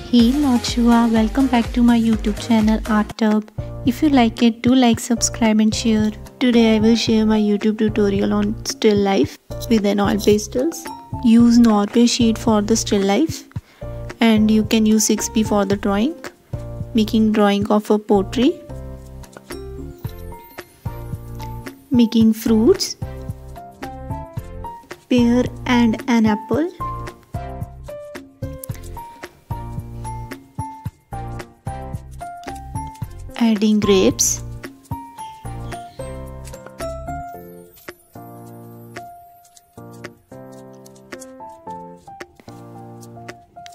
Hey Lachua, welcome back to my YouTube channel Art Tub. If you like it, do like, subscribe and share. Today I will share my YouTube tutorial on still life with an oil pastels. Use Norway sheet for the still life and you can use 6B for the drawing. Making drawing of a pottery. Making fruits. Pear and an apple. Adding grapes.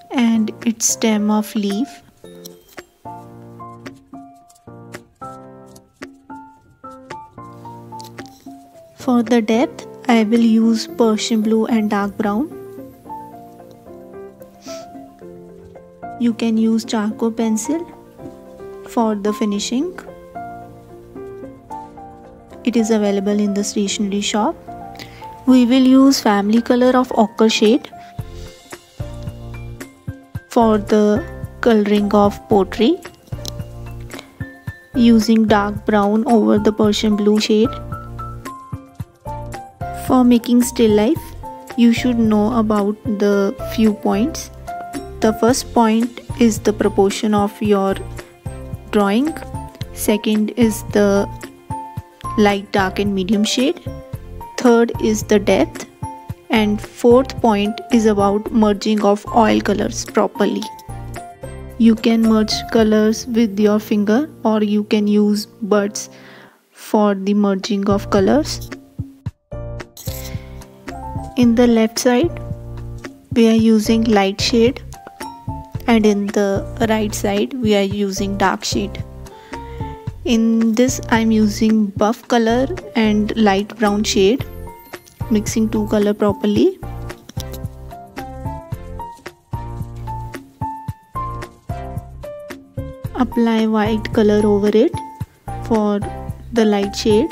And its stem of leaf. For the depth, I will use Persian blue and dark brown. You can use charcoal pencil for the finishing. It is available in the stationery shop. We will use family color of ochre shade for the coloring of pottery, using dark brown over the Persian blue shade. For making still life, you should know about the few points. The first point is the proportion of your drawing. Second is the light, dark and medium shade. Third is the depth. And fourth point is about merging of oil colors properly. You can merge colors with your finger or you can use buds for the merging of colors. In the left side, we are using light shade. And in the right side we are using dark shade. In this I am using buff color and light brown shade, mixing two color properly. Apply white color over it for the light shade.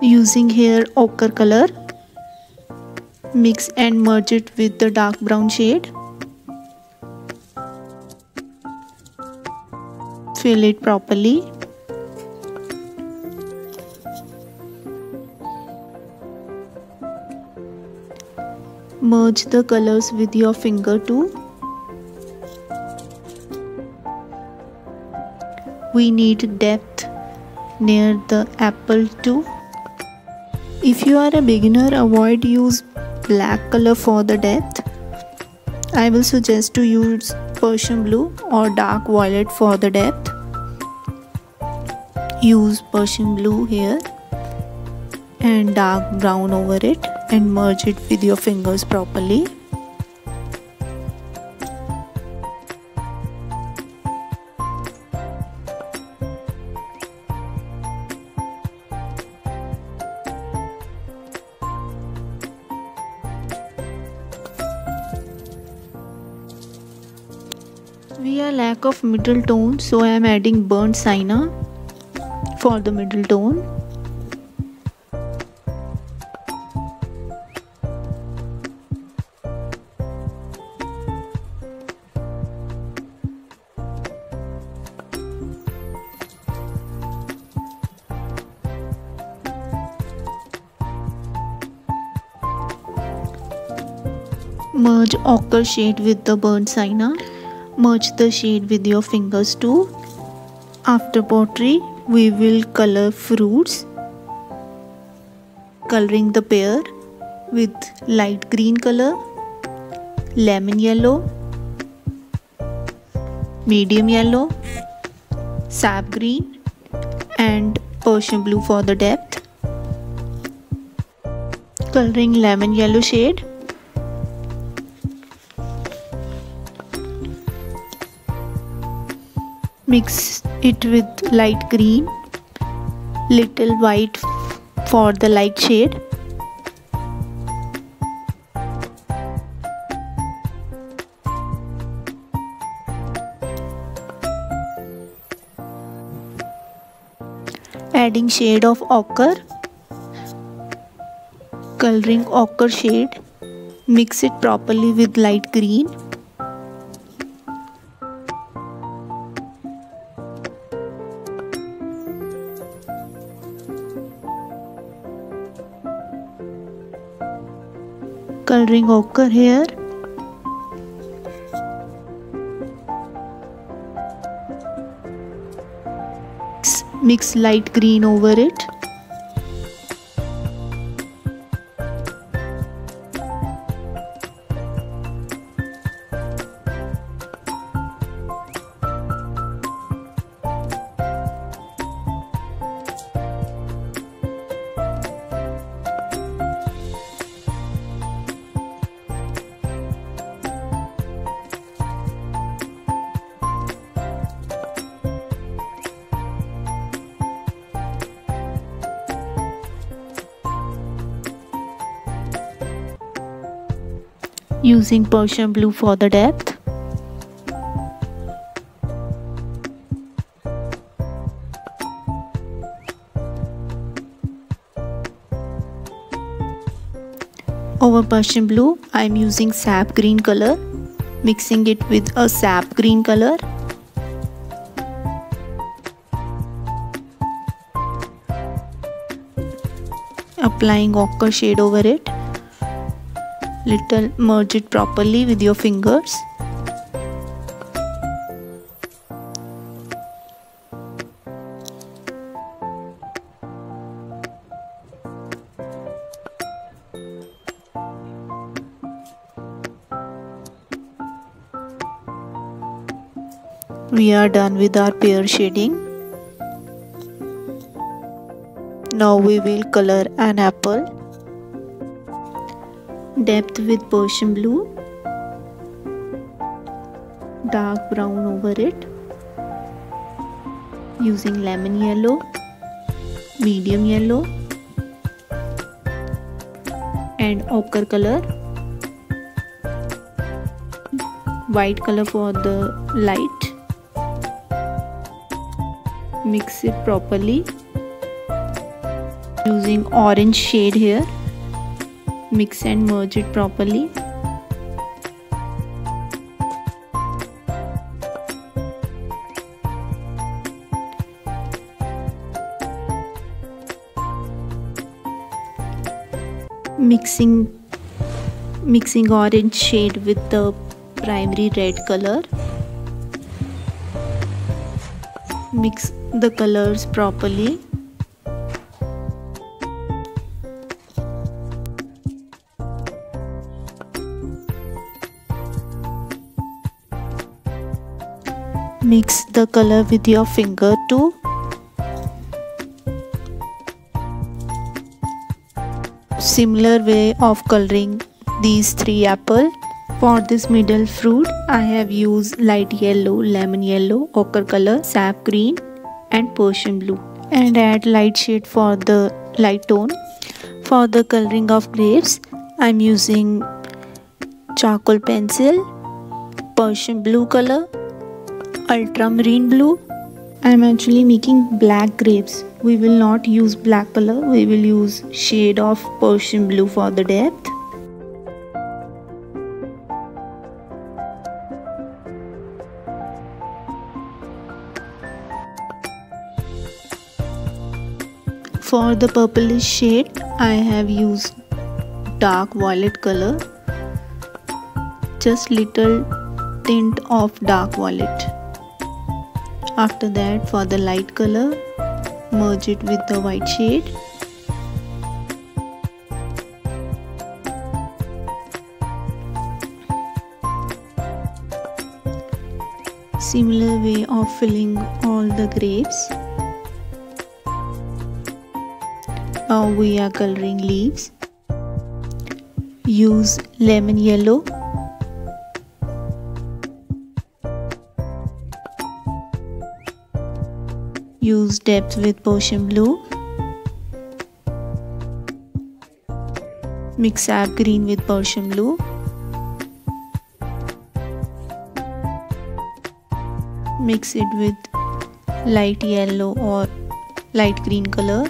Using here ochre color, mix and merge it with the dark brown shade. Fill it properly. Merge the colors with your finger too. We need depth near the apple too. If you are a beginner, avoid use black color for the depth. I will suggest to use Persian blue or dark violet for the depth. Use Persian blue here and dark brown over it and merge it with your fingers properly. We are lack of middle tone, so I am adding burnt sienna for the middle tone. Merge ochre shade with the burnt sienna. Merge the shade with your fingers too. After pottery, we will color fruits. Coloring the pear with light green color, lemon yellow, medium yellow, sap green and Persian blue for the depth. Coloring lemon yellow shade. Mix it with light green, little white for the light shade. adding shade of ochre Coloring ochre shade. Mix it properly with light green. Coloring ochre here. Mix light green over it. Using Persian blue for the depth. Over Persian blue, I am using sap green color, mixing it with a sap green color. Applying ochre shade over it. Little merge it properly with your fingers. We are done with our pear shading. Now we will color an apple. Depth with Persian blue, dark brown over it, using lemon yellow, medium yellow and ochre color, white color for the light. Mix it properly using orange shade here. Mix and merge it properly. Mixing orange shade with the primary red color. Mix the colors properly. Mix the color with your finger too. Similar way of coloring these three apples. For this middle fruit, I have used light yellow, lemon yellow, ochre color, sap green and Persian blue, and add light shade for the light tone. For the coloring of grapes, I am using charcoal pencil, Persian blue color, ultramarine blue. I am actually making black grapes. We will not use black color. We will use shade of Persian blue for the depth. For the purplish shade, I have used dark violet color. Just little tint of dark violet. After that, for the light color, merge it with the white shade. Similar way of filling all the grapes. Now we are coloring leaves. Use lemon yellow. Use depth with Persian blue. Mix sap green with Persian blue. Mix it with light yellow or light green color.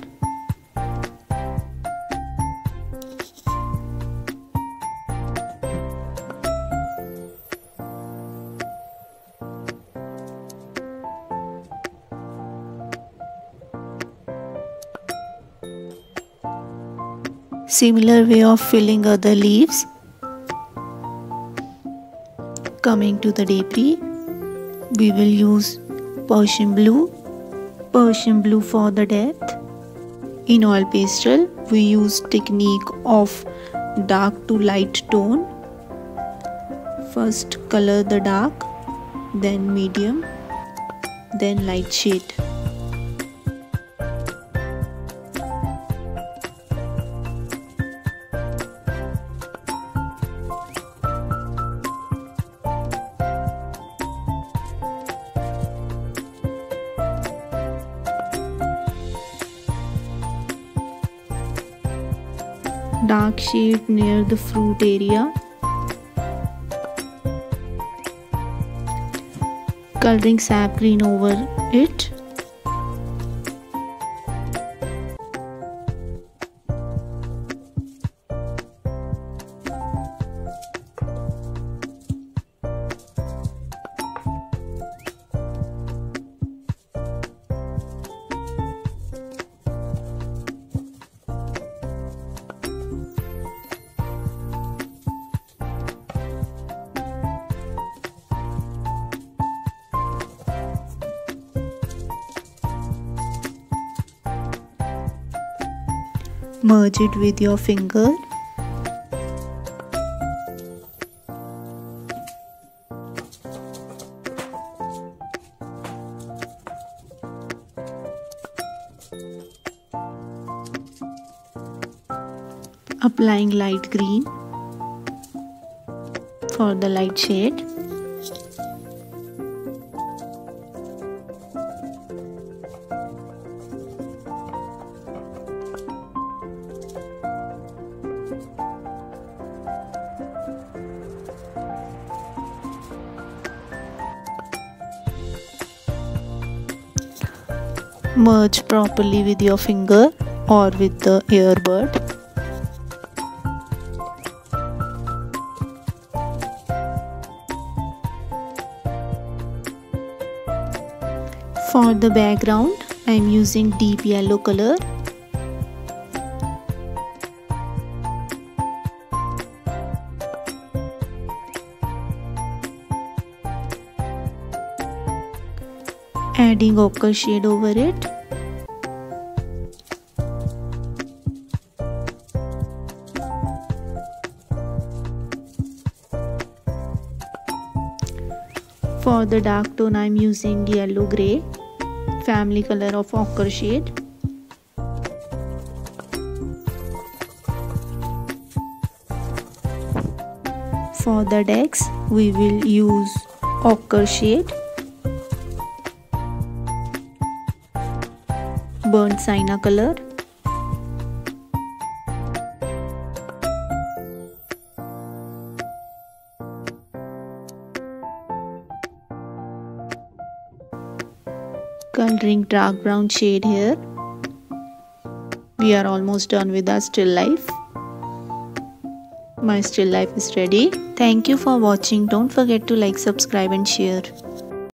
Similar way of filling other leaves. Coming to the drapery, we will use Persian blue for the depth. In oil pastel, we use technique of dark to light tone. First color the dark, then medium, then light shade. Dark shade near the fruit area. Coloring sap green over it. Merge it with your finger. Applying light green for the light shade. Merge properly with your finger or with the earbud. For the background, I am using deep yellow color. Adding ochre shade over it. For the dark tone, I am using yellow grey, family color of ochre shade. For the decks, we will use ochre shade, burnt sienna color, coloring dark brown shade here. We are almost done with our still life. My still life is ready. Thank you for watching. Don't forget to like, subscribe and share.